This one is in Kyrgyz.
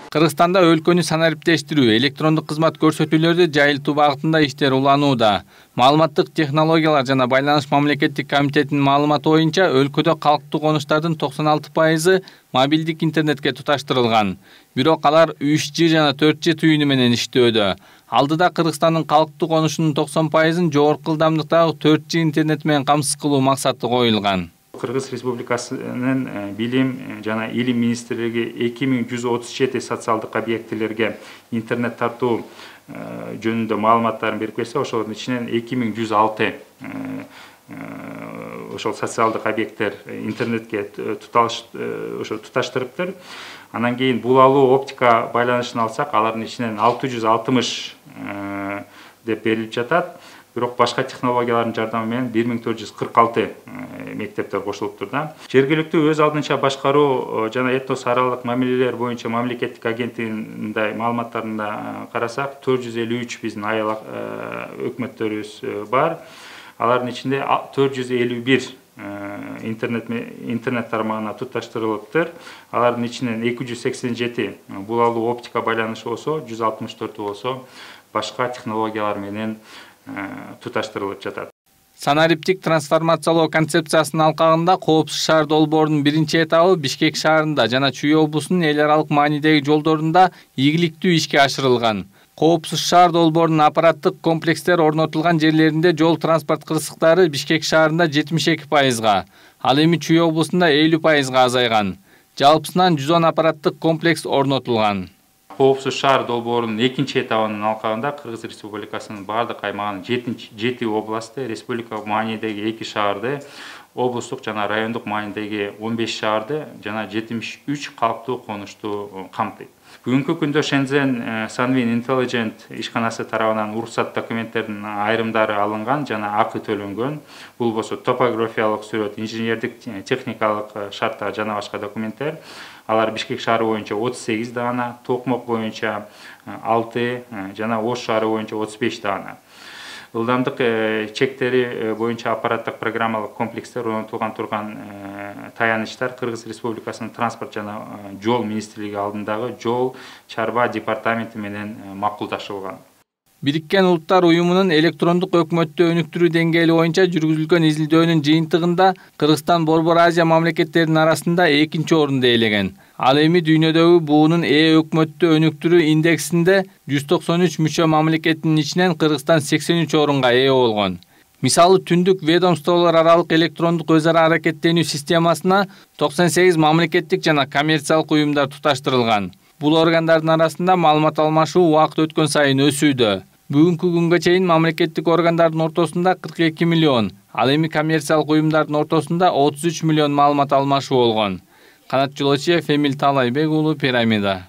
Кыргызстанда өлкөнү санариптештирүү, электрондук кызмат көрсөтүүлөрдү жайылтуу багытында иштер уланууда. Маалыматтык технологиялар жана байланыш мамлекеттик комитетинин маалыматы боюнча өлкөдө калктуу конуштардын 96% мобилдик интернетке туташтырылган. Бирок алар 3G жана 4G түйүнү менен иштөөдө. Алдыда Кыргызстандын калктуу конушунун 90%ын жогорку ылдамдыктагы 4G интернет менен камсыз кылуу максаты коюлган. Кыргыз Республикасынын билим жана илим министрлиги 2137 социалдык объектилерге интернет тартуу жөнүндө маалыматтарын берип келсе, ошолордун ичинен 2106 ошол социалдык объекттер интернетке туташтырыптыр. Анан кийин булалуу оптика байланышын алсак, алардын ичинен 660 деп берилип жатат. Бирок башка технологиялардын жардамы менен 1446 мектептер кошулуптур да. Жергиликтүү өз алдынча башкаруу жана этнос аралык мамилелер боюнча мамлекеттик агенттигинин маалыматтарында карасак, 453 биздин айыл өкмөттөрүбүз бар. Алардын ичинде 451 интернет тармагына туташтырылыптыр. Алардын ичинен 287 булалуу оптика байланышы болсо, 164 болсо башка технологиялар менен туташтырылып жатат. Санариптик трансформациялоо концепциясынын алкагында Коопсуз шаар долбоорунун биринчи этабы Бишкек шаарында жана Чүй облусунун эл аралык маанидеги жолдорунда ийгиликтүү ишке ашырылган. Коопсуз шаар долбоорунун аппараттык комплекстер орнотулган жерлеринде жол транспорт кырсыктары Бишкек шаарында 72%, ал эми Чүй облусунда 50%га азайган. Жалпысынан 110 аппараттык комплекс орнотулган. Коопсуз шаар долбоорунун экинчи этабынын алкагында Кыргыз Республикасынын бардык аймагынын 7 областы, республика маанидеги 2 шаарды, облустук жана райондук маанидеги 15 шаарды жана 73 калктуу конушту камтыйт. Бүгүнкү күндө Шензен Sunwin Intelligent ишканасы тарабынан уруксат документтердин айрымдары алынган жана акы төлөнгөн. Бул болсо топографиялык сүрөт, инженердик техникалык шарттар жана башка документтер. Алар Бишкек шаары боюнча 38 даана, Токмок боюнча 6 жана Ош шаары боюнча 35 даана. Ылдамдык чектери боюнча аппараттык программалык комплекстер орнотулган турган таянычтар Кыргыз Республикасынын транспорт жана жол министрлиги алдындагы жол чарба департаменти менен макулдашылган. Бириккен Улуттар Уюмунун электрондук өкмөттү өнүктүрүү деңгээли боюнча жүргүзүлгөн изилдөөнүн жыйынтыгында Кыргызстан Борбор Азия мамлекеттеринин арасында 2-орунду ээлеген. Ал эми дүйнөдөгү буунун өкмөттү өнүктүрүү индексинде 193 мүчө мамлекеттин ичинен Кыргызстан 83 орунга ээ болгон. Мисалы түндүк ведомстволор аралык электрондук өз ара аракеттенүү системасына 98 мамлекеттик жана коммерциялык уюмдар туташтырылган. Бул органдардын арасында маалымат алмашуу убакыт өткөн сайын өсүүдө. Бүгүнкү күнгө чейин мамлекеттик органдардын ортосунда 42 миллион, ал эми коммерциялык уюмдардын ортосунда 33 миллион маалымат алмашуу болгон. Канат Жолочиев, Эмил Талайбек уулу, Пирамида.